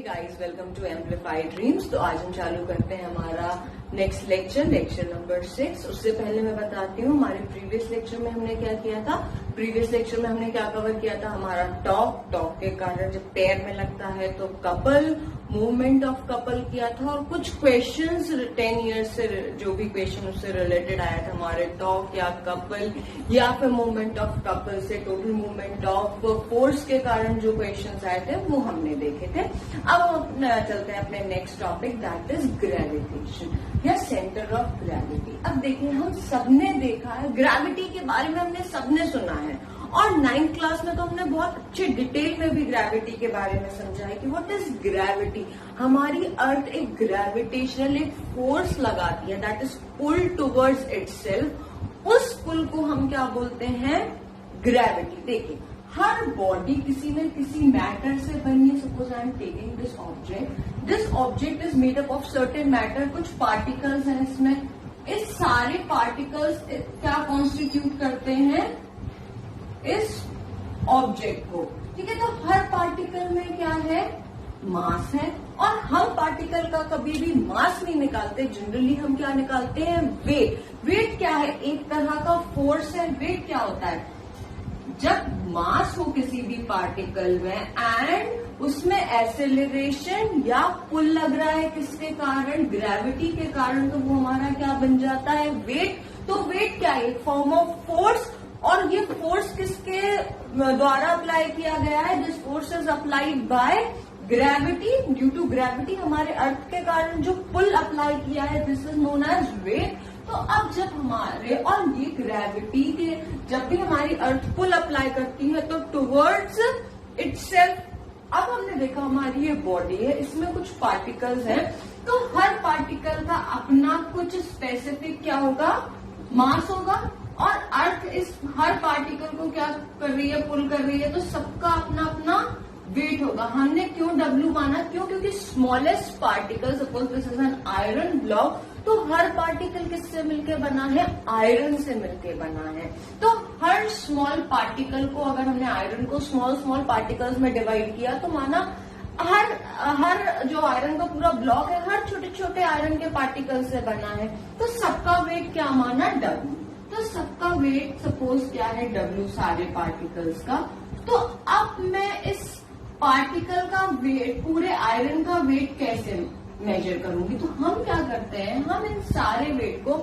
Guys, welcome to amplified dreams. तो आज हम चालू करते हैं हमारा नेक्स्ट लेक्चर नंबर 6। उससे पहले मैं बताती हूँ हमारे प्रीवियस लेक्चर में हमने क्या किया था। प्रीवियस लेक्चर में हमने क्या कवर किया था, हमारा टॉक के कारण जब पैर में लगता है तो कपल, मूवमेंट ऑफ कपल किया था, और कुछ क्वेश्चंस 10 इयर्स से जो भी क्वेश्चन उससे रिलेटेड आया था हमारे टॉक या कपल या फिर मूवमेंट ऑफ कपल से टोटल मूवमेंट ऑफ फोर्स के कारण जो क्वेश्चंस आए थे वो हमने देखे थे। अब हम चलते हैं अपने next topic, that is gravitation या सेंटर ऑफ ग्रेविटी। अब देखिए, हम सबने देखा है, ग्रेविटी के बारे में हमने सबने सुना है, और 9th क्लास में तो हमने बहुत अच्छे डिटेल में भी ग्रेविटी के बारे में समझा है कि व्हाट इज ग्रेविटी। हमारी अर्थ एक ग्रेविटेशनल एक फोर्स लगाती है, that is pull towards itself. उस पुल को हम क्या बोलते हैं, ग्रेविटी। देखिए, हर बॉडी किसी न किसी मैटर से बनी है। Suppose I am taking this object is made up of certain matter. कुछ पार्टिकल्स हैं इसमें, इस सारे पार्टिकल्स क्या कॉन्स्टिट्यूट करते हैं इस ऑब्जेक्ट को, ठीक है। तो हर पार्टिकल में क्या है, मास है, और हम पार्टिकल का कभी भी मास नहीं निकालते। जनरली हम क्या निकालते हैं, वेट। वेट क्या है, एक तरह का फोर्स है। वेट क्या होता है, जब मास हो किसी भी पार्टिकल में एंड उसमें एक्सेलरेशन या पुल लग रहा है, किसके कारण, ग्रेविटी के कारण, तो वो हमारा क्या बन जाता है, वेट। तो वेट क्या है, एक फॉर्म ऑफ फोर्स, और ये फोर्स किसके द्वारा अप्लाई किया गया है, this force is applied by gravity. Due to gravity, हमारे अर्थ के कारण जो पुल अप्लाई किया है, this is known as weight. तो अब जब हमारे, और ये ग्रेविटी के जब भी हमारी अर्थ पुल अप्लाई करती है तो टुवर्ड्स इटसेल्फ। अब हमने देखा हमारी ये बॉडी है, इसमें कुछ पार्टिकल्स हैं, तो हर पार्टिकल का अपना कुछ स्पेसिफिक क्या होगा, मास होगा, और अर्थ इस हर पार्टिकल को क्या कर रही है, पुल कर रही है, तो सबका अपना अपना वेट होगा। हमने क्यों W माना, क्योंकि smallest particle, suppose this is an iron block, तो हर पार्टिकल किससे मिलके बना है, आयरन से मिलके बना है। तो हर स्मॉल पार्टिकल को, अगर हमने आयरन को स्मॉल पार्टिकल्स में डिवाइड किया, तो माना हर जो आयरन का पूरा ब्लॉक है, हर छोटे छोटे आयरन के पार्टिकल से बना है, तो सबका वेट क्या माना, W। तो सबका वेट सपोज क्या है, W, सारे पार्टिकल्स का। तो अब मैं इस पार्टिकल का वेट, पूरे आयरन का वेट कैसे मेजर करूंगी, तो हम क्या करते हैं, हम इन सारे वेट को,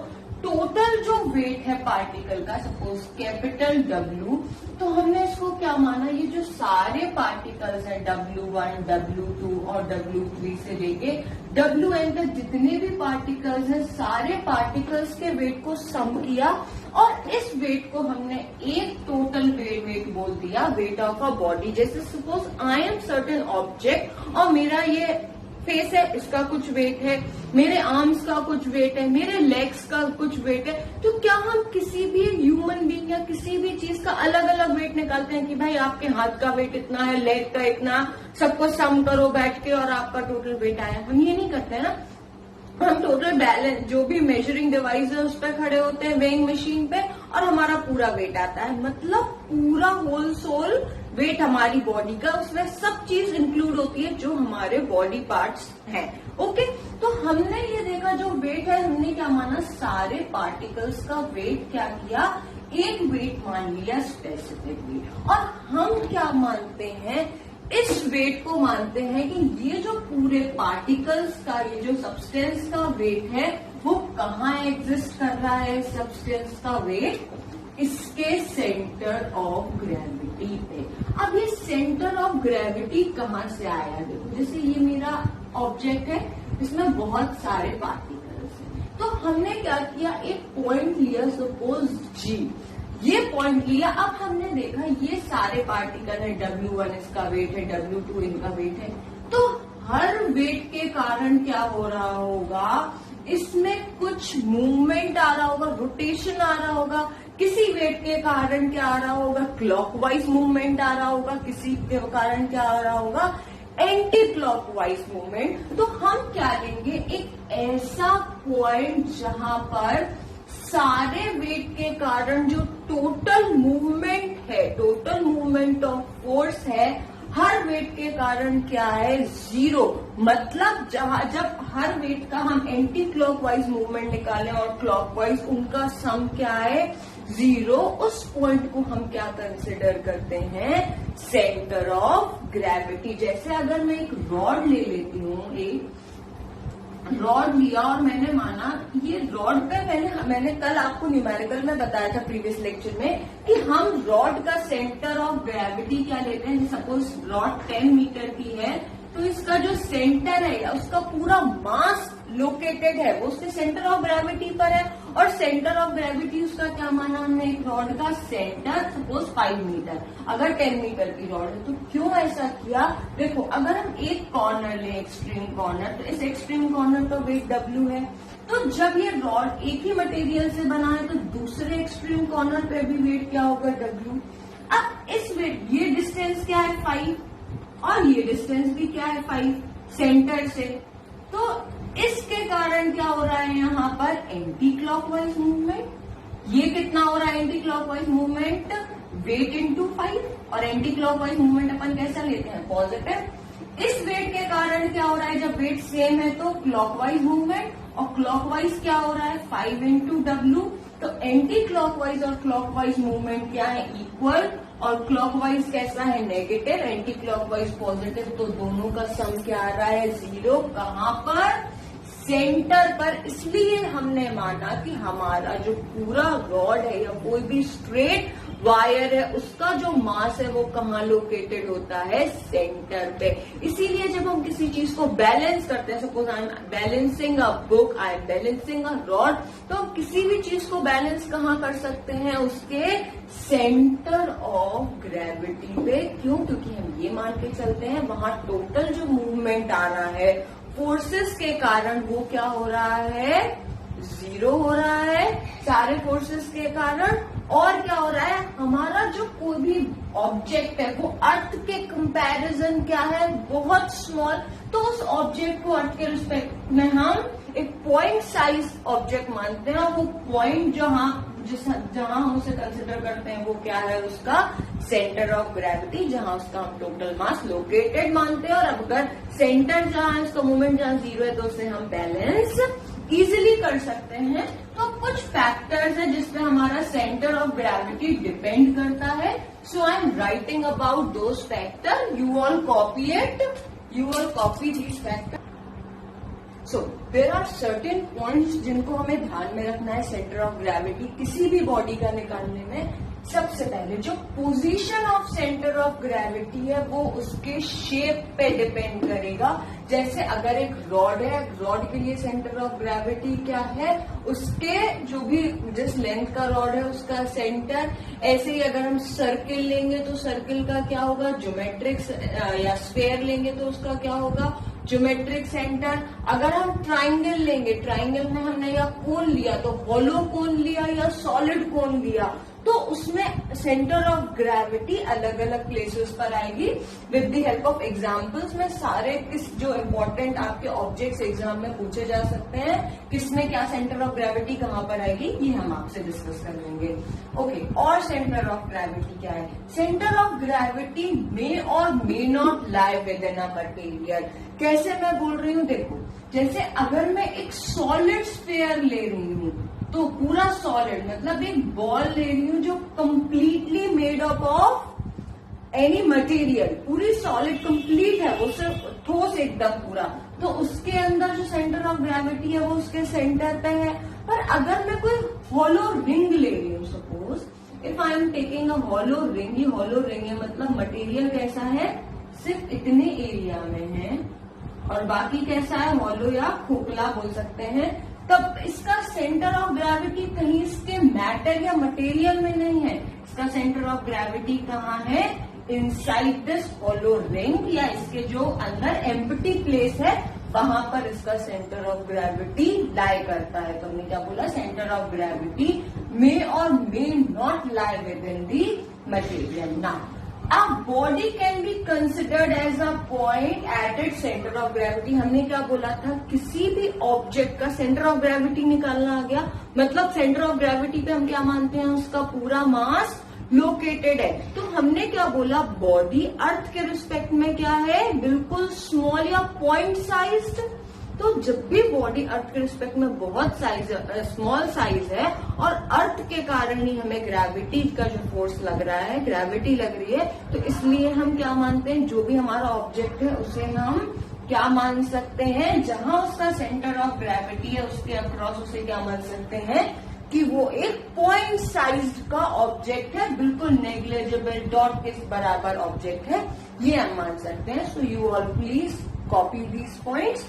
टोटल जो वेट है पार्टिकल का, सपोज कैपिटल W, तो हमने इसको क्या माना, ये जो सारे पार्टिकल्स हैं W1, W2 और W3 से लेके WN तक जितने भी पार्टिकल्स हैं, सारे पार्टिकल्स के वेट को सम किया, और इस वेट को हमने एक टोटल वेट बोल दिया, वेट ऑफ अ बॉडी। जैसे suppose I am certain object, और मेरा ये फेस है, इसका कुछ वेट है, मेरे आर्म्स का कुछ वेट है, मेरे लेग्स का कुछ वेट है, तो क्या हम किसी भी ह्यूमन बीइंग या किसी भी चीज का अलग अलग वेट निकालते हैं कि भाई आपके हाथ का वेट इतना है, लेग का इतना, सबको सम करो बैठ के और आपका टोटल वेट आया। हम ये नहीं करते हैं ना। हम टोटल बैलेंस, जो भी मेजरिंग डिवाइस है उस पर खड़े होते हैं, वेइंग मशीन पे, और हमारा पूरा वेट आता है, मतलब पूरा होल सोल वेट हमारी बॉडी का, उसमें सब चीज इंक्लूड होती है जो हमारे बॉडी पार्ट्स हैं। ओके, तो हमने ये देखा जो वेट है, हमने क्या माना, सारे पार्टिकल्स का वेट क्या किया, एक वेट मान लिया, स्पेसिफिक वेट। और हम क्या मानते हैं, इस वेट को मानते हैं कि ये जो पूरे पार्टिकल्स का, ये जो सब्सटेंस का वेट है, वो कहाँ एग्जिस्ट कर रहा है, सब्सटेंस का वेट इसके सेंटर ऑफ ग्रेविटी पे। अब ये सेंटर ऑफ ग्रेविटी कहाँ से आया, देखो, जैसे ये मेरा ऑब्जेक्ट है, इसमें बहुत सारे पार्टिकल्स हैं, तो हमने क्या किया, एक पॉइंट लिया, सपोज G, ये पॉइंट लिया। अब हमने देखा ये सारे पार्टिकल है, W1 इसका वेट है, W2 इनका वेट है, तो हर वेट के कारण क्या हो रहा होगा, इसमें कुछ मूवमेंट आ रहा होगा, रोटेशन आ रहा होगा। किसी वेट के कारण क्या आ रहा होगा, क्लॉकवाइज मूवमेंट आ रहा होगा, किसी के कारण क्या आ रहा होगा, एंटी क्लॉकवाइज मूवमेंट। तो हम क्या लेंगे, एक ऐसा पॉइंट जहां पर सारे वेट के कारण जो टोटल मूवमेंट है, टोटल मूवमेंट ऑफ फोर्स है, हर वेट के कारण क्या है, 0। मतलब जब हर वेट का हम एंटी क्लॉकवाइज मूवमेंट निकालें और क्लॉकवाइज, उनका सम क्या है, 0। उस पॉइंट को हम क्या कंसिडर करते हैं, सेंटर ऑफ ग्रेविटी। जैसे अगर मैं एक रॉड ले लेती हूँ, एक रॉड लिया और मैंने माना ये रॉड पे मैंने कल आपको न्यूमेरिकल में बताया था प्रीवियस लेक्चर में कि हम रॉड का सेंटर ऑफ ग्रेविटी क्या लेते हैं। सपोज रॉड 10 मीटर की है, तो इसका जो सेंटर है या उसका पूरा मास लोकेटेड है वो उसके सेंटर ऑफ ग्रेविटी पर है। और सेंटर ऑफ ग्रेविटी उसका क्या माना हमने, एक रॉड का सेंटर सपोज 5 मीटर, अगर 10 मीटर की रॉड है। तो क्यों ऐसा किया, देखो अगर हम एक कॉर्नर ले, एक्सट्रीम कॉर्नर, तो इस एक्सट्रीम कॉर्नर का वेट W है। तो जब ये रॉड एक ही मटेरियल से बना है तो दूसरे एक्सट्रीम कॉर्नर पे भी वेट क्या होगा, W। अब इस वेट, ये डिस्टेंस क्या है 5 और ये डिस्टेंस भी क्या है 5 सेंटर से। तो इसके कारण क्या हो रहा है, यहाँ पर एंटी क्लॉकवाइज मूवमेंट। ये कितना हो रहा है anti clockwise movement, weight into 5। और एंटी क्लॉकवाइज मूवमेंट अपन कैसा लेते हैं, पॉजिटिव। इस वेट के कारण क्या हो रहा है, जब वेट सेम है तो क्लॉकवाइज मूवमेंट, और क्लॉकवाइज क्या हो रहा है 5 इंटू W। तो एंटी क्लॉकवाइज और क्लॉकवाइज मूवमेंट क्या है, इक्वल। और क्लॉकवाइज कैसा है, नेगेटिव, एंटी क्लॉकवाइज पॉजिटिव। तो दोनों का सम क्या आ रहा है, 0। कहां पर, सेंटर पर। इसलिए हमने माना कि हमारा जो पूरा रॉड है या कोई भी स्ट्रेट वायर है, उसका जो मास है वो कहाँ लोकेटेड होता है, सेंटर पे। इसीलिए जब हम किसी चीज को बैलेंस करते हैं, suppose I am balancing a book, I am balancing a rod, तो हम किसी भी चीज को बैलेंस कहाँ कर सकते हैं, उसके सेंटर ऑफ ग्रेविटी पे। क्यों, क्योंकि हम ये मान के चलते हैं वहां टोटल जो मूवमेंट आ रहा है फोर्सेस के कारण, वो क्या हो रहा है, 0 हो रहा है सारे फोर्सेस के कारण। और क्या हो रहा है, हमारा जो कोई भी ऑब्जेक्ट है वो अर्थ के कंपैरिजन क्या है, बहुत स्मॉल। तो उस ऑब्जेक्ट को अर्थ के रिस्पेक्ट में हम एक पॉइंट साइज ऑब्जेक्ट मानते हैं। और वो पॉइंट जहां हम उसे कंसिडर करते हैं वो क्या है, उसका सेंटर ऑफ ग्रेविटी, जहां उसका हम टोटल मास लोकेटेड मानते हैं। और अब अगर सेंटर जहां है, उसका मूवमेंट जहां 0 है, तो उसे हम बैलेंस इजिली कर सकते हैं। तो कुछ फैक्टर्स है जिसपे हमारा सेंटर ऑफ ग्रेविटी डिपेंड करता है। So I am writing about those factor, you all copy it, you all copy these factor. So there are certain points जिनको हमें ध्यान में रखना है सेंटर ऑफ ग्रेविटी किसी भी बॉडी का निकालने में। सबसे पहले जो position of centre of gravity है वो उसके शेप पे डिपेंड करेगा। जैसे अगर एक रॉड है, रॉड के लिए सेंटर ऑफ ग्रेविटी क्या है, उसके जो भी जिस लेंथ का रॉड है उसका सेंटर। ऐसे ही अगर हम सर्किल लेंगे तो सर्किल का क्या होगा, ज्योमेट्रिक, या स्फेयर लेंगे तो उसका क्या होगा, ज्योमेट्रिक सेंटर। अगर हम ट्राइंगल लेंगे, ट्राइंगल में हमने या कोन लिया तो हॉलो कोन लिया या सॉलिड कोन लिया, तो उसमें सेंटर ऑफ ग्रेविटी अलग अलग प्लेसेस पर आएगी। With the help of examples में सारे जो इम्पोर्टेंट आपके ऑब्जेक्ट्स एग्जाम में पूछे जा सकते हैं, किसमें क्या सेंटर ऑफ ग्रेविटी कहाँ पर आएगी, ये हम आपसे डिस्कस कर लेंगे। ओके, और सेंटर ऑफ ग्रेविटी क्या है, सेंटर ऑफ ग्रेविटी मे और may not lie with in a material. कैसे मैं बोल रही हूँ, देखो जैसे अगर मैं एक सॉलिड स्फीयर ले रही हूँ, तो पूरा सॉलिड मतलब एक बॉल ले रही हूँ जो completely made up of any material, पूरी सॉलिड कंप्लीट है, वो सिर्फ ठोस एकदम पूरा, तो उसके अंदर जो सेंटर ऑफ ग्रेविटी है वो उसके सेंटर पे है। पर अगर मैं कोई हॉलो रिंग ले रही हूँ, suppose if I am taking a hollow ring, ये हॉलो रिंग है मतलब मटेरियल कैसा है, सिर्फ इतने एरिया में है, और बाकी कैसा है, हॉलो या खोखला बोल सकते हैं। तब इसका सेंटर ऑफ ग्रेविटी कहीं इसके मैटर या मटेरियल में नहीं है, इसका सेंटर ऑफ ग्रेविटी कहाँ है, इनसाइड दिस हॉलो रिंग, या इसके जो अंदर एम्प्टी प्लेस है वहां पर इसका सेंटर ऑफ ग्रेविटी लाई करता है। तो हमने क्या बोला, सेंटर ऑफ ग्रेविटी मे और may not lie with in the material. ना A body can be considered as a point at its center of gravity। हमने क्या बोला था, किसी भी ऑब्जेक्ट का सेंटर ऑफ ग्रेविटी निकालना आ गया, मतलब सेंटर ऑफ ग्रेविटी पे हम क्या मानते हैं, उसका पूरा मास लोकेटेड है। तो हमने क्या बोला, बॉडी अर्थ के रिस्पेक्ट में क्या है, बिल्कुल स्मॉल या पॉइंट साइज्ड। तो जब भी बॉडी अर्थ के रिस्पेक्ट में बहुत स्मॉल साइज है और अर्थ के कारण ही हमें ग्रेविटी का जो फोर्स लग रहा है, ग्रेविटी लग रही है, तो इसलिए हम क्या मानते हैं, जो भी हमारा ऑब्जेक्ट है उसे हम क्या मान सकते हैं, जहां उसका सेंटर ऑफ ग्रेविटी है उसके अक्रॉस उसे क्या मान सकते हैं कि वो एक पॉइंट साइज का ऑब्जेक्ट है, बिल्कुल नेग्लिजिबल डॉट के बराबर ऑब्जेक्ट है, ये हम मान सकते हैं। So you all please copy these points.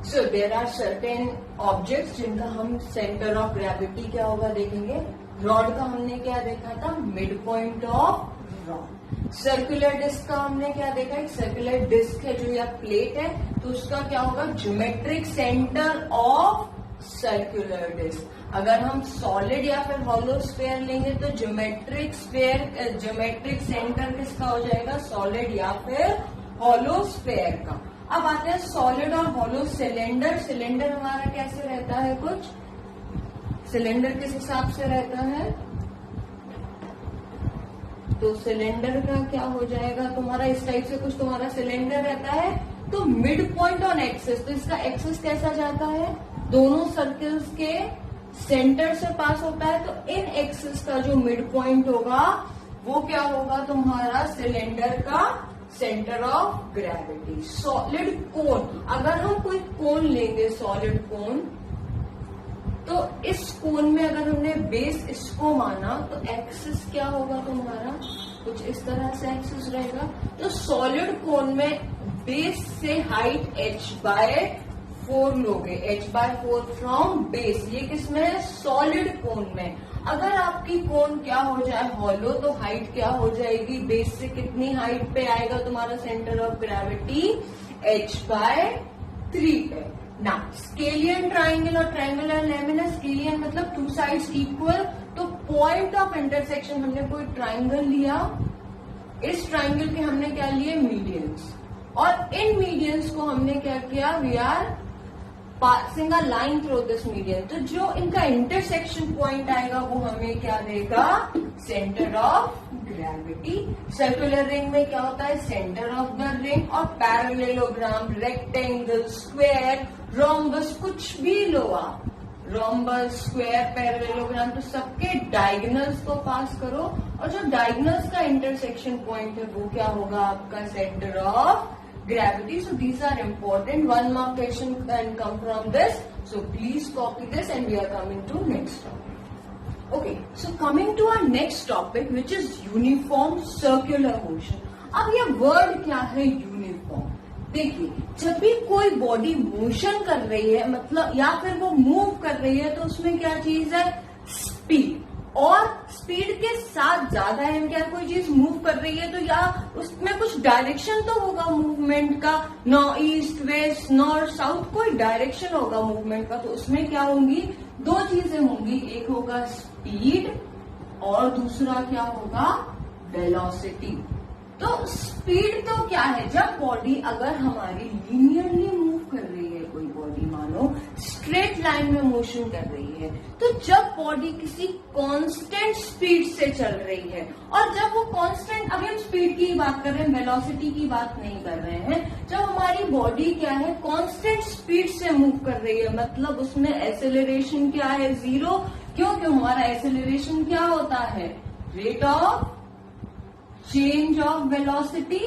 So there are certain objects जिनका हम सेंटर ऑफ ग्रेविटी क्या होगा देखेंगे। रॉड का हमने क्या देखा था, mid point of rod. Circular disc का हमने क्या देखा, एक सर्कुलर डिस्क है जो या प्लेट है, तो उसका क्या होगा, geometric centre of circular disc. अगर हम सॉलिड या फिर हॉलो स्फीयर लेंगे तो ज्योमेट्रिक सेंटर किसका हो जाएगा, सॉलिड या फिर हॉलो स्फीयर का। अब आते हैं सॉलिड और हॉलो सिलेंडर। सिलेंडर हमारा कैसे रहता है, कुछ सिलेंडर किस हिसाब से रहता है, तो सिलेंडर का क्या हो जाएगा तुम्हारा, इस टाइप से कुछ तुम्हारा सिलेंडर रहता है। तो मिड पॉइंट ऑन एक्सिस, तो इसका एक्सिस कैसा जाता है, दोनों सर्कल्स के सेंटर से पास होता है। तो इन एक्सिस का जो मिड पॉइंट होगा वो क्या होगा तुम्हारा, सिलेंडर का सेंटर ऑफ ग्रेविटी। सॉलिड कोन, अगर हम कोई कोन लेंगे, सॉलिड कोन, तो इस कोन में अगर हमने बेस इसको माना तो एक्सिस क्या होगा तुम्हारा, कुछ इस तरह से एक्सिस रहेगा। तो सॉलिड कोन में बेस से हाइट h/4 लोगे, h/4 फ्रॉम बेस, ये किसमें है, सॉलिड कोन में। अगर आपकी कोन क्या हो जाए हॉलो, तो हाइट क्या हो जाएगी, बेस से कितनी हाइट पे आएगा तुम्हारा सेंटर ऑफ ग्रेविटी, h/3 पे। ना स्केलियन ट्राइंगल और ट्राइंगुलर लेमिनर, स्केलियन मतलब टू साइड्स इक्वल, तो पॉइंट ऑफ इंटरसेक्शन हमने कोई ट्राइंगल लिया, इस ट्राइंगल के हमने क्या लिए, मीडियंस, और इन मीडियंस को हमने क्या किया, we are passing a line through this median. तो जो इनका इंटरसेक्शन पॉइंट आएगा वो हमें क्या देगा, centre of gravity. Circular ring में क्या होता है, सेंटर ऑफ द रिंग। और पैरेललोग्राम, रेक्टेंगल, स्क्वायर, रोम्बस, कुछ भी लो आप, रोम्बस, स्क्वायर, पैरेललोग्राम, तो सबके डायगोनल्स को पास करो, और जो डायगोनल्स का इंटरसेक्शन पॉइंट है वो क्या होगा आपका, centre of gravity. So these are important. One mark question can come from this. So please copy this, and we are coming to next topic. Okay. So coming to our next topic, which is uniform circular motion. अब ये word क्या है, uniform? देखिए, जब भी कोई body motion कर रही है, मतलब या फिर वो मूव कर रही है, तो उसमें क्या चीज है, स्पीड। और स्पीड के साथ ज्यादा है क्या, कोई चीज मूव कर रही है तो या उसमें कुछ डायरेक्शन तो होगा मूवमेंट का, north east west north south, कोई डायरेक्शन होगा मूवमेंट का। तो उसमें क्या होंगी, दो चीजें होंगी, एक होगा स्पीड और दूसरा क्या होगा, वेलोसिटी। तो स्पीड तो क्या है, जब बॉडी अगर हमारी लीनियरली मूव कर रही है, कोई बॉडी मानो स्ट्रेट लाइन में मोशन कर रही है, तो जब बॉडी किसी कांस्टेंट स्पीड से चल रही है, और जब वो कांस्टेंट, अभी हम स्पीड की बात कर रहे हैं, वेलोसिटी की बात नहीं कर रहे हैं, जब हमारी बॉडी क्या है, कांस्टेंट स्पीड से मूव कर रही है, मतलब उसमें एक्सेलरेशन क्या है, 0, क्योंकि हमारा एक्सेलरेशन क्या होता है, rate of change of velocity.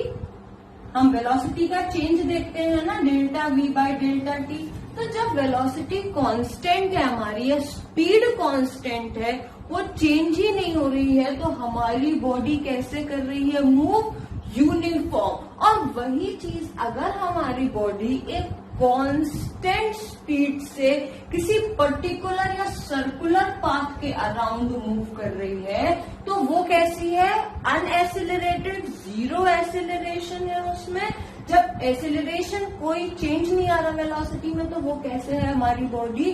हम वेलोसिटी का चेंज देखते हैं ना, delta v by delta T. तो जब वेलोसिटी कांस्टेंट है हमारी, या स्पीड कांस्टेंट है, वो चेंज ही नहीं हो रही है, तो हमारी बॉडी कैसे कर रही है, मूव यूनिफॉर्म। और वही चीज अगर हमारी बॉडी एक कांस्टेंट स्पीड से किसी पर्टिकुलर या सर्कुलर पाथ के अराउंड मूव कर रही है, तो वो कैसी है, अनएसिलरेटेड, 0 एक्सेलरेशन है उसमें। जब एक्सेलरेशन कोई चेंज नहीं आ रहा वेलोसिटी में, तो वो कैसे है हमारी बॉडी,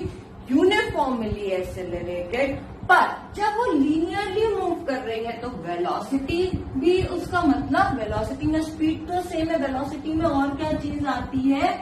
यूनिफॉर्मली एक्सेलरेटेड। पर जब वो लीनियरली मूव कर रही है तो वेलोसिटी भी, उसका मतलब वेलोसिटी में स्पीड तो सेम है, वेलोसिटी में और क्या चीज आती है,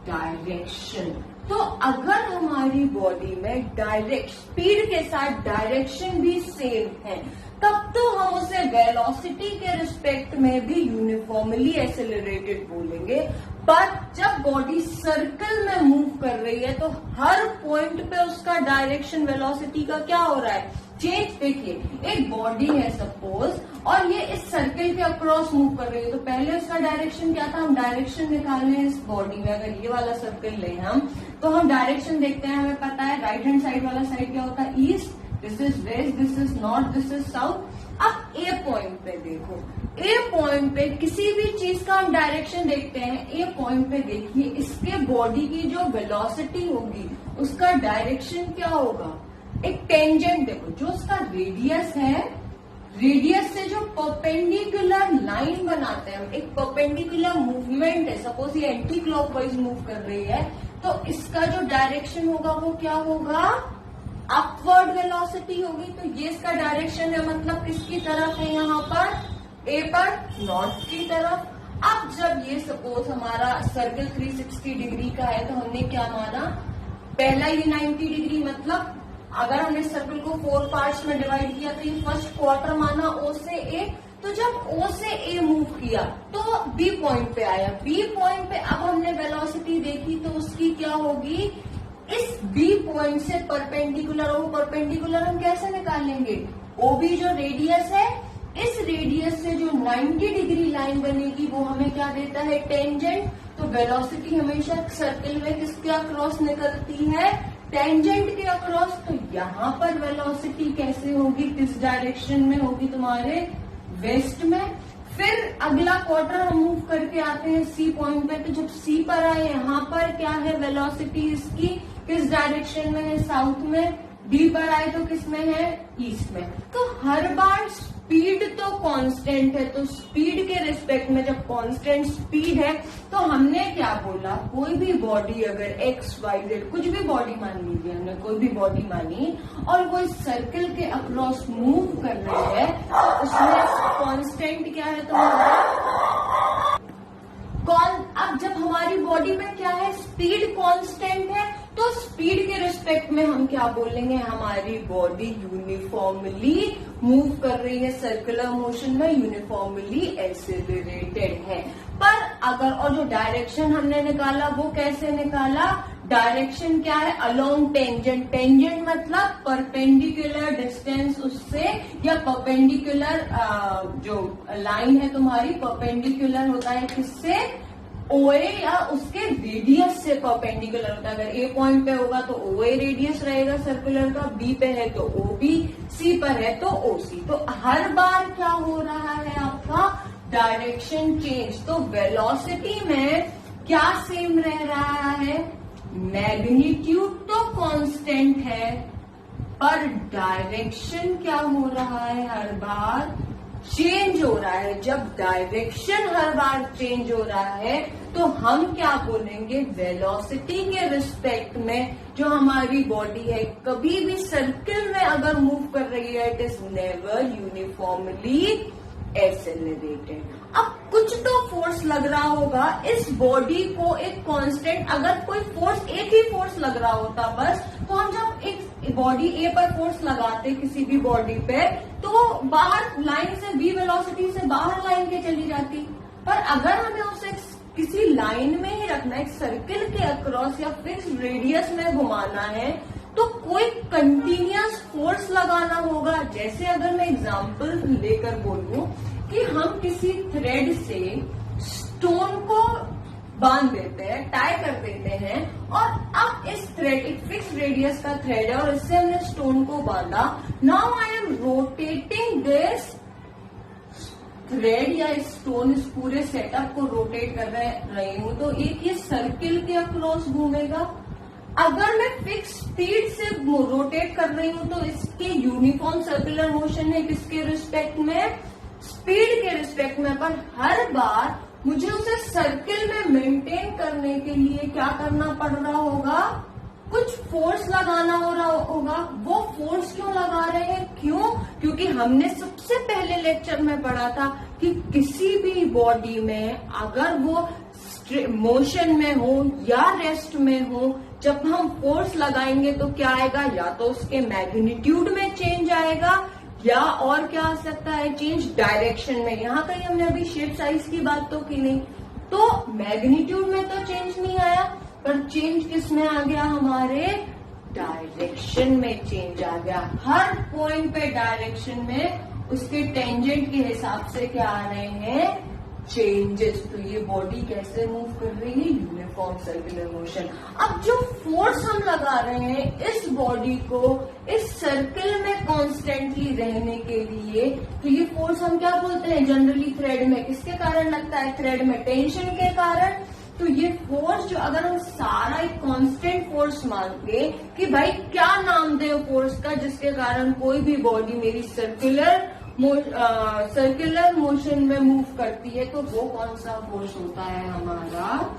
डायरेक्शन। तो अगर हमारी बॉडी में डायरेक्ट स्पीड के साथ डायरेक्शन भी सेम है, तब तो हम उसे वेलोसिटी के रिस्पेक्ट में भी यूनिफॉर्मली एक्सेलरेटेड बोलेंगे। पर जब बॉडी सर्कल में मूव कर रही है तो हर पॉइंट पे उसका डायरेक्शन वेलोसिटी का क्या हो रहा है, चेंज। देखिए एक बॉडी है सपोज, और ये इस सर्कल के अक्रॉस मूव कर रही है, तो पहले उसका डायरेक्शन क्या था, हम डायरेक्शन निकालने इस बॉडी में, अगर ये वाला सर्कल लें हम, तो हम डायरेक्शन देखते हैं, हमें पता है राइट हैंड साइड वाला साइड क्या होता है, east, this is west, this is north, this is south. अब ए पॉइंट पे देखो, ए पॉइंट पे किसी भी चीज का हम डायरेक्शन देखते हैं, ए पॉइंट पे देखिए इसके बॉडी की जो वेलोसिटी होगी उसका डायरेक्शन क्या होगा, एक टेंजेंट देखो, जो उसका रेडियस है, रेडियस से जो परपेंडिकुलर लाइन बनाते हैं हम, एक परपेंडिकुलर मूवमेंट है, सपोज ये एंटी क्लॉकवाइज मूव कर रही है, तो इसका जो डायरेक्शन होगा वो क्या होगा, अपवर्ड वेलोसिटी होगी। तो ये इसका डायरेक्शन है, मतलब किसकी तरफ है, यहाँ पर ए पर, नॉर्थ की तरफ। अब जब ये सपोज हमारा सर्कल 360 डिग्री का है, तो हमने क्या माना, पहला ये 90 डिग्री, मतलब अगर हमने सर्कल को 4 पार्ट्स में डिवाइड किया तो ये फर्स्ट क्वार्टर माना ओ से ए। तो जब ओ से ए मूव किया तो बी पॉइंट पे आया, बी पॉइंट पे अब हमने वेलोसिटी देखी तो उसकी क्या होगी, इस बी पॉइंट से परपेंडिकुलर, वो परपेंडिकुलर हम कैसे निकालेंगे, ओबी जो रेडियस है, इस रेडियस से जो 90 डिग्री लाइन बनेगी वो हमें क्या देता है, टेंजेंट। तो वेलोसिटी हमेशा सर्कल में किसके अक्रॉस निकलती है, टेंजेंट के अक्रॉस। तो यहाँ पर वेलोसिटी कैसे होगी, किस डायरेक्शन में होगी, तुम्हारे वेस्ट में। फिर अगला क्वार्टर हम मूव करके आते हैं सी पॉइंट पे, तो जब सी पर आए यहाँ पर क्या है वेलोसिटी इसकी, किस डायरेक्शन में है, साउथ में। डी पर आए तो किस में है, ईस्ट में। तो हर बार स्पीड तो कांस्टेंट है, तो स्पीड के रिस्पेक्ट में जब कांस्टेंट स्पीड है तो हमने क्या बोला, कोई भी बॉडी अगर एक्स वाई जेड कुछ भी बॉडी मान लीजिए, हमने कोई भी बॉडी मानी और वो इस सर्कल के अक्रॉस मूव कर रही है, तो उसमें कांस्टेंट क्या है तुम्हारा, अब जब हमारी बॉडी में क्या है, स्पीड कांस्टेंट है, तो स्पीड के रिस्पेक्ट में हम क्या बोलेंगे, हमारी बॉडी यूनिफॉर्मली मूव कर रही है, सर्कुलर मोशन में यूनिफॉर्मली एक्सेलरेटेड है। पर अगर, और जो डायरेक्शन हमने निकाला वो कैसे निकाला, डायरेक्शन क्या है, अलोंग टेंजेंट। टेंजेंट मतलब परपेंडिकुलर डिस्टेंस उससे, या परपेंडिकुलर जो लाइन है तुम्हारी, परपेंडिकुलर होता है किससे, ओए या उसके रेडियस से परपेंडिकुलर होता है। अगर ए पॉइंट पे होगा तो ओए रेडियस रहेगा सर्कुलर का, बी पे है तो ओबी, सी पर है तो ओसी। तो हर बार क्या हो रहा है आपका, डायरेक्शन चेंज। तो वेलोसिटी में क्या सेम रह रहा है, मैग्नीट्यूड तो कांस्टेंट है, पर डायरेक्शन क्या हो रहा है, हर बार चेंज हो रहा है। जब डायरेक्शन हर बार चेंज हो रहा है तो हम क्या बोलेंगे, वेलोसिटी के रिस्पेक्ट में जो हमारी बॉडी है कभी भी सर्कल में अगर मूव कर रही है, it is never uniformly accelerated. अब कुछ तो फोर्स लग रहा होगा इस बॉडी को, एक कांस्टेंट, अगर कोई फोर्स, एक ही फोर्स लग रहा होता बस, तो हम जब एक बॉडी ए पर फोर्स लगाते किसी भी बॉडी पे, तो बाहर लाइन से, बी वेलोसिटी से बाहर लाइन के चली जाती। पर अगर हमें उसे किसी लाइन में ही रखना है, एक सर्किल के अक्रॉस या फिक्स रेडियस में घुमाना है, तो कोई कंटिन्यूअस फोर्स लगाना होगा। जैसे अगर मैं एग्जांपल लेकर बोलूं कि हम किसी थ्रेड से स्टोन को बांध देते हैं, टाई कर देते हैं, और अब इस थ्रेड, एक फिक्स रेडियस का थ्रेड है और इससे हमने स्टोन को बांधा। Now I am rotating this thread या स्टोन, इस पूरे सेटअप को रोटेट कर रही हूं, तो एक ये सर्किल के अक्रॉस घूमेगा। अगर मैं फिक्स स्पीड से रोटेट कर रही हूं तो इसके यूनिफॉर्म सर्कुलर मोशन है, किसके रिस्पेक्ट में, स्पीड के रिस्पेक्ट में। पर हर बार मुझे उसे सर्किल में मेंटेन करने के लिए क्या करना पड़ रहा होगा, कुछ फोर्स लगाना हो रहा होगा। वो फोर्स क्यों लगा रहे हैं, क्यों, क्योंकि हमने सबसे पहले लेक्चर में पढ़ा था कि किसी भी बॉडी में अगर वो मोशन में हो या रेस्ट में हो जब हम फोर्स लगाएंगे तो क्या आएगा, या तो उसके मैग्नीट्यूड में चेंज आएगा या और क्या आ सकता है, चेंज डायरेक्शन में। यहाँ कहीं हमने अभी शेप साइज की बात तो की नहीं, तो मैग्नीट्यूड में तो चेंज नहीं आया, पर चेंज किस में आ गया, हमारे डायरेक्शन में चेंज आ गया। हर पॉइंट पे डायरेक्शन में उसके टेंजेंट के हिसाब से क्या आ रहे हैं, चेंजेस। तो ये बॉडी कैसे मूव कर रही है, यूनिफॉर्म सर्कुलर मोशन। अब जो फोर्स हम लगा रहे हैं इस बॉडी को इस सर्कल में कॉन्स्टेंटली रहने के लिए, तो ये फोर्स हम क्या बोलते हैं जनरली, थ्रेड में किसके कारण लगता है, थ्रेड में टेंशन के कारण। तो ये फोर्स जो अगर हम सारा एक कांस्टेंट फोर्स मानते कि भाई क्या नाम दे फोर्स का जिसके कारण कोई भी बॉडी मेरी सर्कुलर मोशन में मूव करती है, तो वो कौन सा फोर्स होता है हमारा,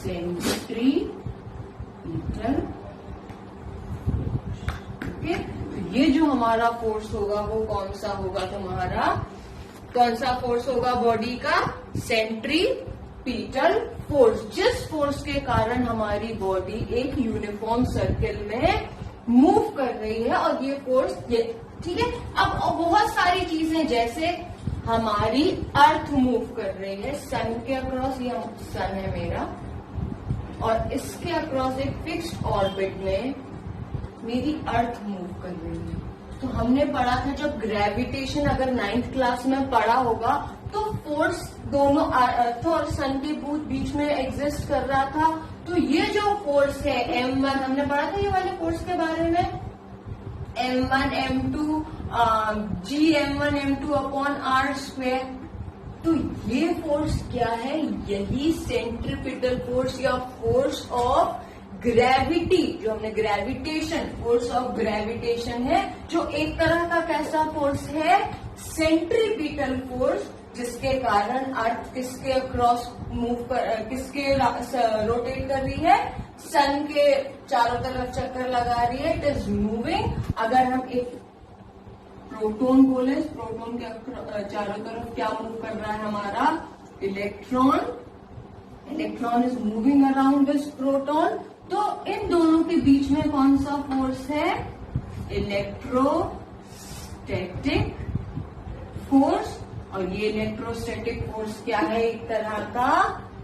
सेंट्रीपिटल। ओके, तो ये जो हमारा फोर्स होगा वो कौन सा होगा तुम्हारा, कौन सा फोर्स होगा बॉडी का, सेंट्रीपिटल फोर्स। जिस फोर्स के कारण हमारी बॉडी एक यूनिफॉर्म सर्किल में मूव कर रही है, और ये फोर्स ये ठीक है। अब बहुत सारी चीजें, जैसे हमारी अर्थ मूव कर रही है सन के अक्रॉस, ये सन है मेरा, और इसके अक्रॉस एक फिक्स्ड ऑर्बिट में मेरी अर्थ मूव कर रही है। तो हमने पढ़ा था जब ग्रेविटेशन, अगर 9th क्लास में पढ़ा होगा, तो फोर्स दोनों अर्थ और सन के बीच में एग्जिस्ट कर रहा था। तो ये जो फोर्स है M1, हमने पढ़ा था ये वाले फोर्स के बारे में, M1 M2 G M1 M2 upon R square. तो ये फोर्स क्या है, यही सेंट्रीपिटल फोर्स या फोर्स ऑफ ग्रेविटी, जो हमने ग्रेविटेशन, फोर्स ऑफ ग्रेविटेशन है, जो एक तरह का कैसा फोर्स है, सेंट्रीपिटल फोर्स, जिसके कारण अर्थ किसके अक्रॉस मूव कर, किसके रोटेट कर रही है, सन के चारों तरफ चक्कर लगा रही है, इट इज मूविंग। अगर हम एक प्रोटॉन बोले, प्रोटॉन के चारों तरफ क्या मूव कर रहा है हमारा, electron. Electron is moving around this proton. तो इन दोनों के बीच में कौन सा फोर्स है, इलेक्ट्रोस्टैटिक फोर्स। और ये इलेक्ट्रोस्टैटिक फोर्स क्या है, एक तरह का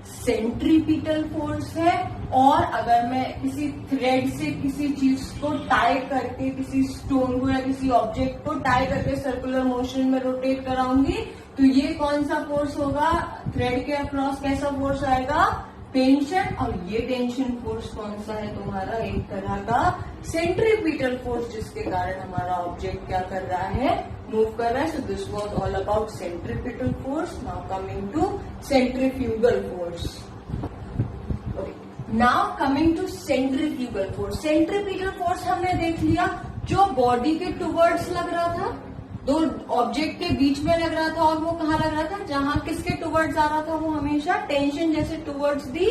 सेंट्रीपिटल फोर्स है। और अगर मैं किसी थ्रेड से किसी चीज को टाई करके, किसी स्टोन को या किसी ऑब्जेक्ट को टाई करके सर्कुलर मोशन में रोटेट कराऊंगी, तो ये कौन सा फोर्स होगा, थ्रेड के अक्रॉस कैसा फोर्स आएगा, टेंशन। और ये टेंशन फोर्स कौन सा है तुम्हारा, एक तरह का सेंट्रीपिटल फोर्स, जिसके कारण हमारा ऑब्जेक्ट क्या कर रहा है, मूव कर रहा है। So this was all about centripetal force. Now coming to centrifugal force. Now coming to centrifugal force. Centripetal force हमने देख लिया, जो बॉडी के टुवर्ड्स लग रहा था, दो ऑब्जेक्ट के बीच में लग रहा था, और वो कहाँ लग रहा था, जहां किसके टुवर्ड्स आ रहा था, वो हमेशा टेंशन जैसे टुवर्ड्स दी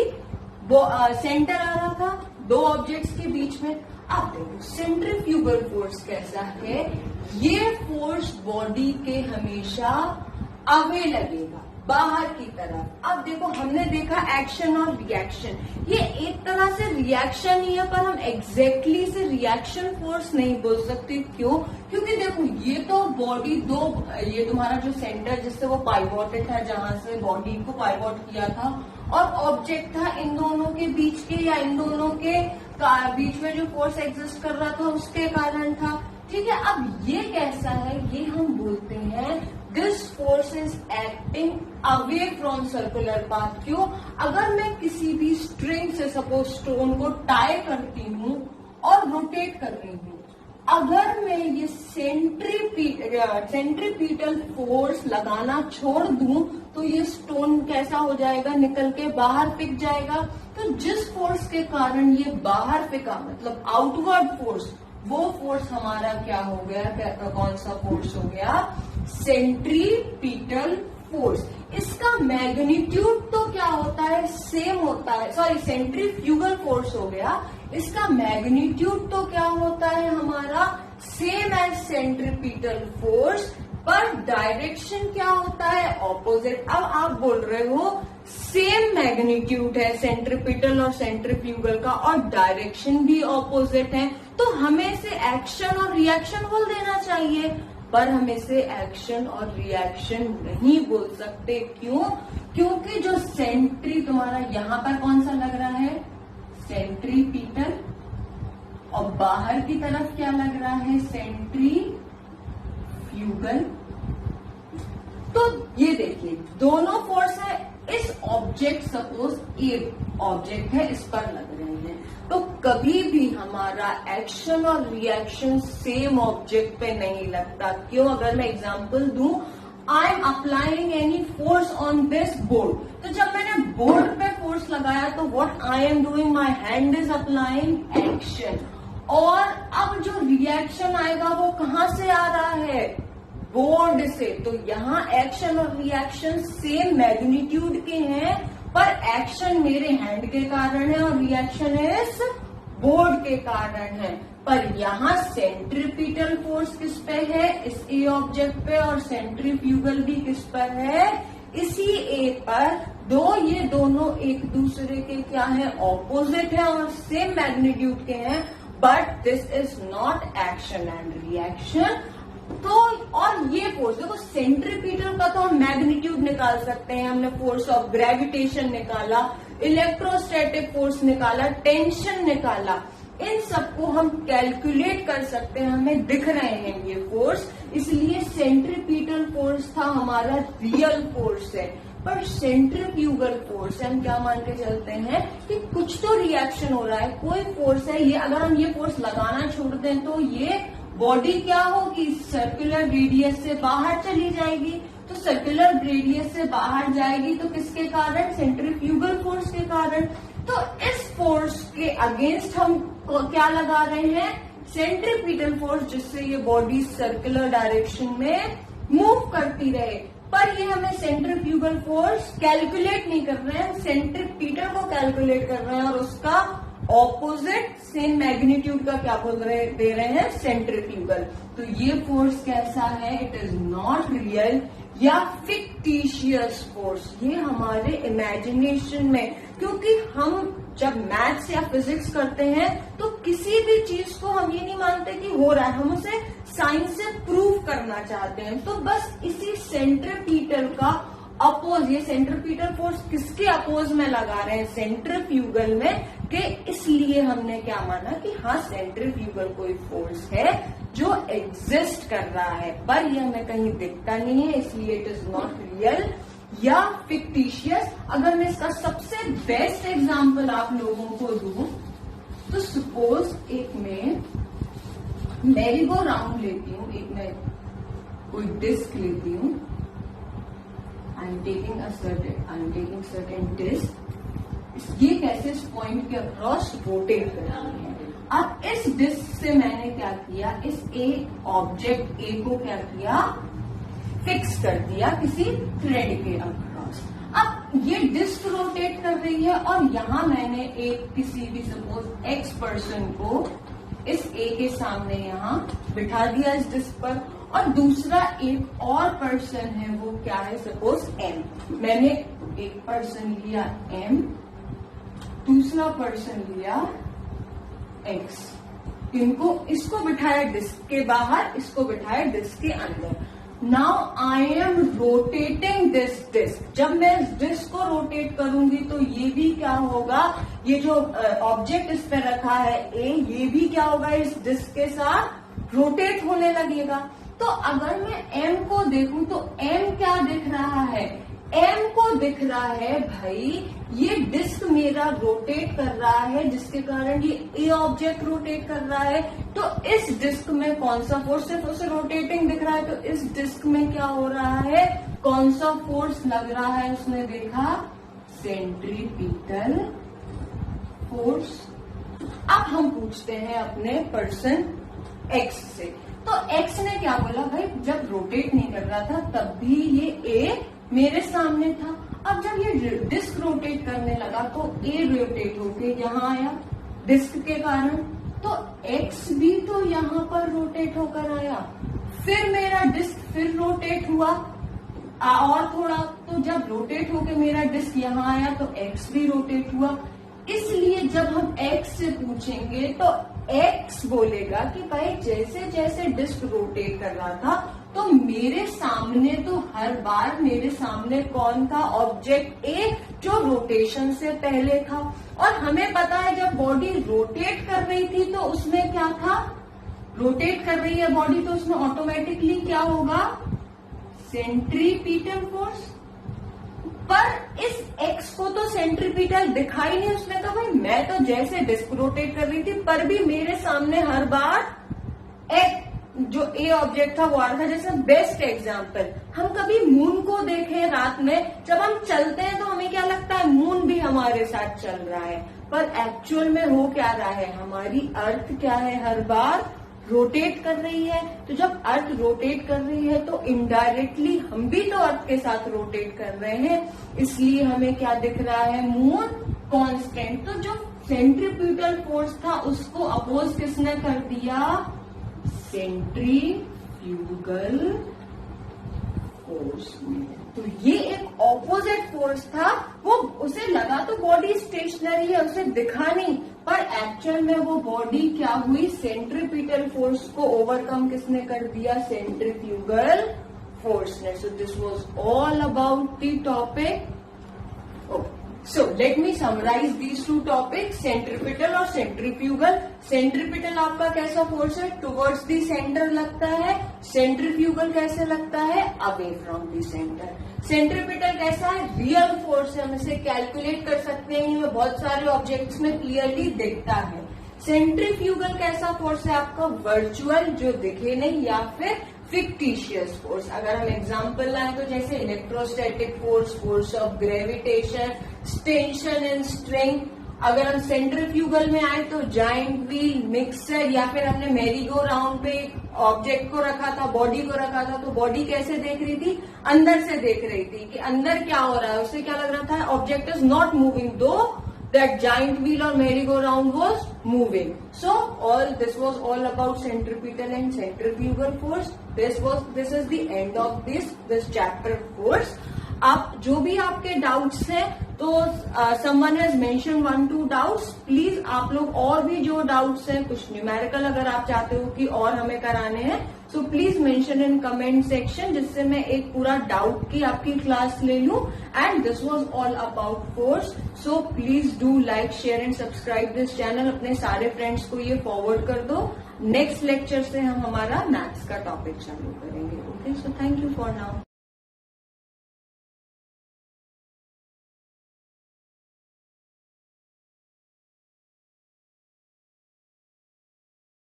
सेंटर आ रहा था, दो ऑब्जेक्ट्स के बीच में। अब देखो सेंट्रीफ्यूगल फोर्स कैसा है, ये फोर्स बॉडी के हमेशा अवे लगेगा, बाहर की तरफ। अब देखो हमने देखा एक्शन और रिएक्शन, ये एक तरह से रिएक्शन ही है, पर हम एग्जैक्टली से रिएक्शन फोर्स नहीं बोल सकते। क्यों? क्योंकि देखो ये तो बॉडी दो, ये तुम्हारा जो सेंटर जिससे वो पाइवोटेड था, जहां से बॉडी को पाइवोट किया था, और ऑब्जेक्ट था, इन दोनों के बीच के या इन दोनों के बीच में जो फोर्स एग्जिस्ट कर रहा था उसके कारण था। ठीक है, अब ये कैसा है, ये हम बोलते हैं this force is acting away from circular path. क्यों? अगर मैं किसी भी स्ट्रिंग से सपोज स्टोन को टाई करती हूँ और रोटेट कर रही हूँ, अगर मैं ये सेंट्रीपिटल फोर्स लगाना छोड़ दूं, तो ये स्टोन कैसा हो जाएगा, निकल के बाहर फेंक जाएगा। तो जिस फोर्स के कारण ये बाहर फेंका, मतलब आउटवर्ड फोर्स, वो फोर्स हमारा क्या हो गया, कौन सा फोर्स हो गया, सेंट्रीपिटल फोर्स। इसका मैग्नीट्यूड तो क्या होता है, सेम होता है, सॉरी सेंट्रीफ्यूगल फोर्स हो गया। इसका मैग्नीट्यूड तो क्या होता है हमारा, सेम एज सेंट्रीपिटल फोर्स, पर डायरेक्शन क्या होता है, ऑपोजिट। अब आप बोल रहे हो सेम मैग्नीट्यूड है सेंट्रीपिटल और सेंट्रीफ्यूगल का और डायरेक्शन भी ऑपोजिट है, तो हमें इसे एक्शन और रिएक्शन बोल देना चाहिए, पर हम इसे एक्शन और रिएक्शन नहीं बोल सकते। क्यों? क्योंकि जो सेंट्री तुम्हारा यहां पर कौन सा लग रहा है, सेंट्रीपिटल, और बाहर की तरफ क्या लग रहा है, सेंट्रीफ्यूगल। तो ये देखिए दोनों फोर्स है, इस ऑब्जेक्ट सपोज ए ऑब्जेक्ट है, इस पर लग रहे हैं, तो कभी भी हमारा एक्शन और रिएक्शन सेम ऑब्जेक्ट पे नहीं लगता। क्यों? अगर मैं एग्जांपल दूं, I am applying any force on this board, तो जब मैंने बोर्ड पे फोर्स लगाया तो what I am doing, my hand is applying action, और अब जो रिएक्शन आएगा वो कहां से आ रहा है, बोर्ड से। तो यहाँ एक्शन और रिएक्शन सेम मैग्नीट्यूड के हैं, पर एक्शन मेरे हैंड के कारण है और रिएक्शन इस बोर्ड के कारण है। पर यहाँ सेंट्रीपिटल फोर्स किस पे है, इस ए ऑब्जेक्ट पे, और सेंट्रीफ्यूगल भी किस पर है, इसी ए पर। ये दोनों एक दूसरे के क्या है, ऑपोजिट है और सेम मैग्नीट्यूड के हैं, but this is not action and reaction. तो और ये फोर्स देखो, सेंट्रीपिटल का तो हम मैग्नीट्यूड निकाल सकते हैं, हमने फोर्स ऑफ ग्रेविटेशन निकाला, इलेक्ट्रोस्टैटिक फोर्स निकाला, टेंशन निकाला, इन सबको हम कैलकुलेट कर सकते हैं, हमें दिख रहे हैं ये फोर्स, इसलिए सेंट्रीपिटल फोर्स था हमारा रियल फोर्स है। पर सेंट्रीफ्यूगल फोर्स हम क्या मान के चलते हैं कि कुछ तो रिएक्शन हो रहा है, कोई फोर्स है, ये अगर हम ये फोर्स लगाना छोड़ दें तो ये बॉडी क्या होगी, सर्कुलर रेडियस से बाहर चली जाएगी। तो सर्कुलर रेडियस से बाहर जाएगी तो किसके कारण, सेंट्रीफ्यूगल फोर्स के कारण। तो इस फोर्स के अगेंस्ट हम क्या लगा रहे हैं, सेंट्रीपिटल फोर्स, जिससे ये बॉडी सर्कुलर डायरेक्शन में मूव करती रहे। पर ये हमें सेंट्रीफ्यूगल फोर्स कैलकुलेट नहीं कर रहे हैं, सेंट्रीपिटल को कैलकुलेट कर रहे हैं, और उसका ऑपोजिट सेम मैग्नीट्यूड का क्या दे रहे हैं, सेंट्रीफ्यूगल। तो ये फोर्स कैसा है, इट इज नॉट रियल या फिक्टिशियस फोर्स, ये हमारे इमेजिनेशन में। क्योंकि हम जब मैथ्स या फिजिक्स करते हैं तो किसी भी चीज को हम ये नहीं मानते कि हो रहा है, हम उसे साइंस से प्रूव करना चाहते हैं। तो बस इसी सेंट्रीपिटल का अपोज, ये सेंट्रीपिटल फोर्स किसके अपोज में लगा रहे हैं, सेंट्रीफ्यूगल में, कि इसलिए हमने क्या माना कि हाँ सेंट्रीफ्यूगल कोई फोर्स है जो एग्जिस्ट कर रहा है, पर ये हमें कहीं दिखता नहीं है, इसलिए इट इज नॉट रियल या फिक्टिशियस। अगर मैं इसका सबसे बेस्ट एग्जांपल आप लोगों को दूं तो सपोज एक मैं मेरी गो राउंड लेती हूँ, एक मैं कोई डिस्क लेती हूँ, I am taking certain disc, ये कैसे इस पॉइंट के अक्रॉस रोटेट करती है। अब इस डिस्क से मैंने क्या किया, इस एक ऑब्जेक्ट ए को क्या किया, फिक्स कर दिया किसी थ्रेड के अक्रॉस। अब ये डिस्क रोटेट कर रही है और यहां मैंने एक किसी भी सपोज एक्स पर्सन को इस ए के सामने यहां बिठा दिया इस डिस्क पर, और दूसरा एक और पर्सन है वो क्या है, सपोज एम। मैंने एक पर्सन लिया एम, दूसरा पर्सन लिया एक्स, इसको बिठाया डिस्क के बाहर, इसको बिठाया डिस्क के अंदर। Now I am rotating this disc. जब मैं इस डिस्क को रोटेट करूंगी तो ये भी क्या होगा, ये जो ऑब्जेक्ट इस पे रखा है ए, ये भी क्या होगा, इस डिस्क के साथ रोटेट होने लगेगा। तो अगर मैं एम को देखूं तो एम क्या दिख रहा है, एम को दिख रहा है भाई ये डिस्क मेरा रोटेट कर रहा है, जिसके कारण ये ए ऑब्जेक्ट रोटेट कर रहा है। तो इस डिस्क में कौन सा फोर्स, सिर्फ उसे रोटेटिंग दिख रहा है, तो इस डिस्क में क्या हो रहा है, कौन सा फोर्स लग रहा है, उसने देखा सेंट्रीपिटल फोर्स। अब हम पूछते हैं अपने पर्सन एक्स से, तो एक्स ने क्या बोला, भाई जब रोटेट नहीं कर रहा था तब भी ये ए मेरे सामने था, अब जब ये डिस्क रोटेट करने लगा तो ए रोटेट होके यहाँ आया डिस्क के कारण, तो एक्स भी तो यहाँ पर रोटेट होकर आया, फिर मेरा डिस्क फिर रोटेट हुआ, और थोड़ा तो जब रोटेट होके मेरा डिस्क यहाँ आया तो एक्स भी रोटेट हुआ। इसलिए जब हम एक्स से पूछेंगे तो एक्स बोलेगा कि भाई जैसे जैसे डिस्क रोटेट कर रहा था तो मेरे सामने तो हर बार मेरे सामने कौन था, ऑब्जेक्ट ए, जो रोटेशन से पहले था। और हमें पता है जब बॉडी रोटेट कर रही थी तो उसमें क्या था, रोटेट कर रही है बॉडी तो उसमें ऑटोमेटिकली क्या होगा, सेंट्रीपिटल फोर्स। पर इस एक्स को तो सेंट्रीपिटल दिखाई नहीं, उसने कहा भाई मैं तो जैसे डिस्क रोटेट कर रही थी पर भी मेरे सामने हर बार एक जो ए ऑब्जेक्ट था वो आ रहा था। जैसे बेस्ट एग्जांपल, हम कभी मून को देखें रात में, जब हम चलते हैं तो हमें क्या लगता है मून भी हमारे साथ चल रहा है, पर एक्चुअल में हो क्या रहा है, हमारी अर्थ क्या है, हर बार रोटेट कर रही है। तो जब अर्थ रोटेट कर रही है तो इनडायरेक्टली हम भी तो अर्थ के साथ रोटेट कर रहे हैं, इसलिए हमें क्या दिख रहा है, मून कांस्टेंट। तो जो सेंट्रीपिटल फोर्स था उसको अपोज किसने कर दिया, सेंट्रीफ्यूगल फोर्स में। तो ये एक ऑपोजिट फोर्स था, वो उसे लगा तो बॉडी स्टेशनरी है, उसे दिखा नहीं, पर एक्चुअल में वो बॉडी क्या हुई, सेंट्रीपिटल फोर्स को ओवरकम किसने कर दिया, सेंट्रीफ्यूगल फोर्स ने। सो this was all about the topic. So let me summarize these two topics, centripetal और सेंट्रीफ्यूगल। सेंट्रीपिटल आपका कैसा फोर्स है, टुवर्ड्स द सेंटर लगता है, सेंट्रीफ्यूगल कैसे लगता है, away from the centre. Centripetal कैसा है, रियल फोर्स है, हम इसे कैलकुलेट कर सकते हैं, हमें बहुत सारे ऑब्जेक्ट्स में क्लियरली दिखता है। सेंट्रीफ्यूगल कैसा फोर्स है आपका, वर्चुअल, जो दिखे नहीं, या फिर फिक्टिशियस फोर्स। अगर हम एग्जांपल लाएं तो जैसे electrostatic force, force of gravitation, tension and strength. अगर हम सेंट्रीफ्यूगल में आए तो जाइंट व्हील, मिक्सर, या फिर हमने मैरी गो राउंड पे ऑब्जेक्ट को रखा था, बॉडी को रखा था, तो बॉडी कैसे देख रही थी, अंदर से देख रही थी कि अंदर क्या हो रहा है, उससे क्या लग रहा था, ऑब्जेक्ट इज नॉट मूविंग, दो that giant wheel or merry-go-round was moving. So this was all about centripetal and centrifugal force. This is the end of this chapter course. आप जो भी आपके डाउट्स हैं तो someone has mentioned 1-2 doubts, please आप लोग और भी जो डाउट्स हैं, कुछ न्यूमेरिकल अगर आप चाहते हो कि और हमें कराने हैं, so please mention in comment section, जिससे मैं एक पूरा डाउट की आपकी क्लास ले लूं। And this was all about force. So please do like, share and subscribe this channel, अपने सारे फ्रेंड्स को ये फॉरवर्ड कर दो। नेक्स्ट लेक्चर से हम हमारा मैथ्स का टॉपिक चालू करेंगे। Okay, so thank you for now.